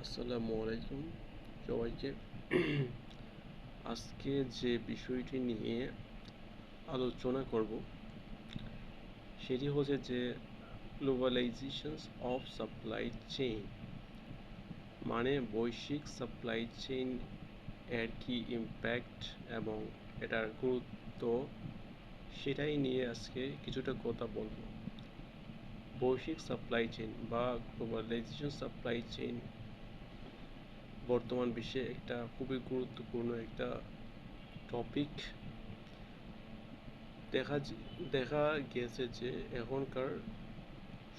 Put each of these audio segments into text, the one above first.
আসসালামু আলাইকুম সবাইকে। আজকে যে বিষয়টি নিয়ে আলোচনা করব সেটি হচ্ছে যে গ্লোবালাইজেশন অফ সাপ্লাই চেইন, মানে বৈশ্বিক সাপ্লাই চেইন এর কি ইম্প্যাক্ট এবং এটার গুরুত্ব, সেটাই নিয়ে আজকে কিছুটা কথা বলবো। বৈশ্বিক সাপ্লাই চেইন বা গ্লোবালাইজেশন সাপ্লাই চেইন বর্তমান বিশ্বে একটা খুবই গুরুত্বপূর্ণ একটা টপিক। দেখা গেছে যে এখনকার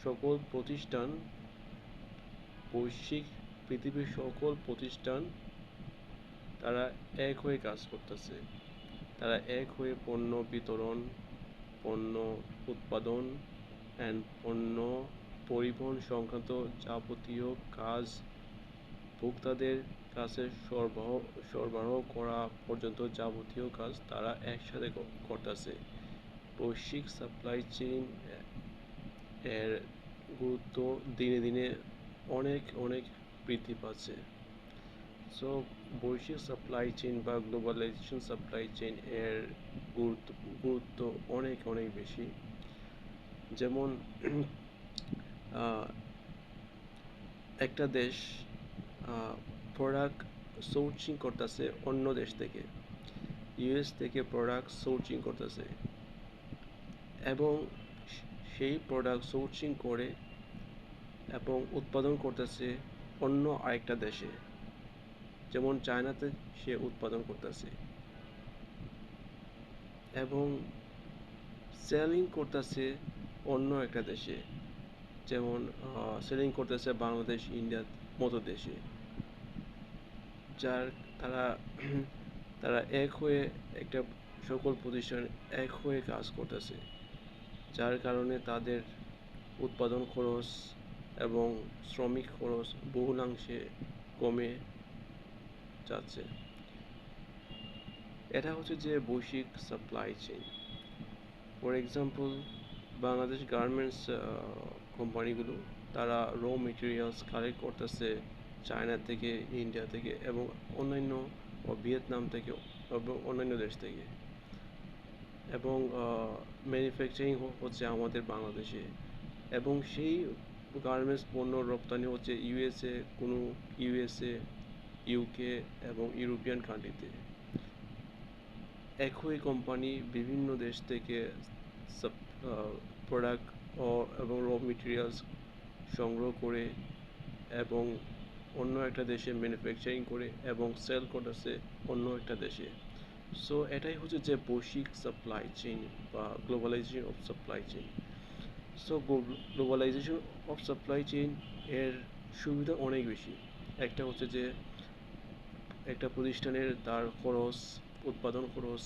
সকল প্রতিষ্ঠান, বৈশ্বিক পৃথিবীর সকল প্রতিষ্ঠান, তারা এক হয়ে কাজ করতেছে। তারা এক হয়ে পণ্য বিতরণ, পণ্য উৎপাদন অ্যান্ড পণ্য পরিবহন সংক্রান্ত যাবতীয় কাজ, ভোক্তাদের কাছে সরবরাহ করা পর্যন্ত যাবতীয় কাজ তারা একসাথে করতেছে। বৈশ্বিক সাপ্লাই চেইন এর গুরুত্ব দিনে দিনে অনেক অনেক বৃদ্ধি পাচ্ছে। সো বৈশ্বিক সাপ্লাই চেইন বা গ্লোবালাইজেশন সাপ্লাই চেইন এর গুরুত্ব অনেক অনেক বেশি। যেমন একটা দেশ প্রোডাক্ট সোর্সিং করতেছে অন্য দেশ থেকে, ইউএস থেকে প্রোডাক্ট সোর্সিং করতেছে এবং সেই প্রোডাক্ট সোর্সিং করে এবং উৎপাদন করতেছে অন্য আরেকটা দেশে, যেমন চায়নাতে সে উৎপাদন করতেছে এবং সেলিং করতেছে অন্য একটা দেশে, যেমন সেলিং করতেছে বাংলাদেশ, ইন্ডিয়ার মতো দেশে। যার তারা তারা এক হয়ে একটা সকল প্রতিষ্ঠান এক হয়ে কাজ করতেছে, যার কারণে তাদের উৎপাদন খরচ এবং শ্রমিক খরচ বহুলাংশে কমে যাচ্ছে। এটা হচ্ছে যে বৈশ্বিক supply chain. For example, Bangladesh garments কোম্পানিগুলো তারা র মেটেরিয়ালস কালেক্ট করতেছে চায়না থেকে, ইন্ডিয়া থেকে এবং অন্যান্য ভিয়েতনাম থেকে এবং অন্যান্য দেশ থেকে, এবং ম্যানুফ্যাকচারিং হচ্ছে আমাদের বাংলাদেশে, এবং সেই গার্মেন্টস পণ্য রপ্তানি হচ্ছে ইউএসএ, ইউকে এবং ইউরোপিয়ান কান্ট্রিতে। একই কোম্পানি বিভিন্ন দেশ থেকে প্রোডাক্ট এবং র মেটেরিয়ালস সংগ্রহ করে এবং অন্য একটা দেশে ম্যানুফ্যাকচারিং করে এবং সেল করতেছে অন্য একটা দেশে। সো এটাই হচ্ছে যে বৈশ্বিক সাপ্লাই চেইন বা globalisation of supply chain. So globalisation of supply chain এর সুবিধা অনেক বেশি। একটা হচ্ছে যে একটা প্রতিষ্ঠানের তার খরচ, উৎপাদন খরচ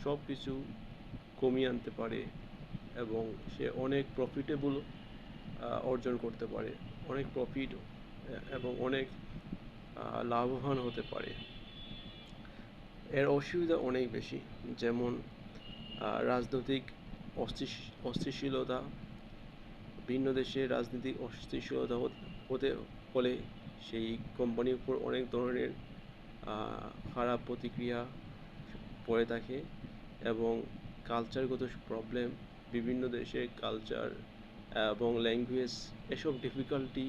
সব কিছু কমিয়ে আনতে পারে এবং সে অনেক প্রফিটেবল অর্জন করতে পারে, অনেক প্রফিট এবং অনেক লাভবান হতে পারে। এর অসুবিধা অনেক বেশি, যেমন রাজনৈতিক অস্থিতিশীলতা। ভিন্ন দেশে রাজনৈতিক অস্থিতিশীলতা হতে হলে সেই কোম্পানির উপর অনেক ধরনের খারাপ প্রতিক্রিয়া পড়ে থাকে এবং কালচারগত প্রবলেম, বিভিন্ন দেশের কালচার এবং ল্যাঙ্গুয়েজ, এসব ডিফিকাল্টি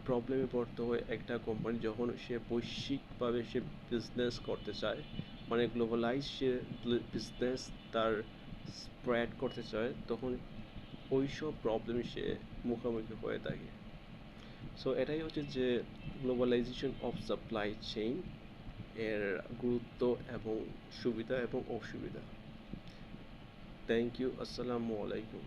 প্রবলেমে পড়তে হয় একটা কোম্পানি যখন সে বৈশ্বিকভাবে সে বিজনেস করতে চায়, মানে গ্লোবালাইজ সে বিজনেস তার স্প্রেড করতে চায়, তখন ওইসব প্রবলেম সে মুখোমুখি হয়ে থাকে। সো এটাই হচ্ছে যে গ্লোবালাইজেশন অফ সাপ্লাই চেইন এর গুরুত্ব এবং সুবিধা এবং অসুবিধা। Thank you. আসসালামু আলাইকুম।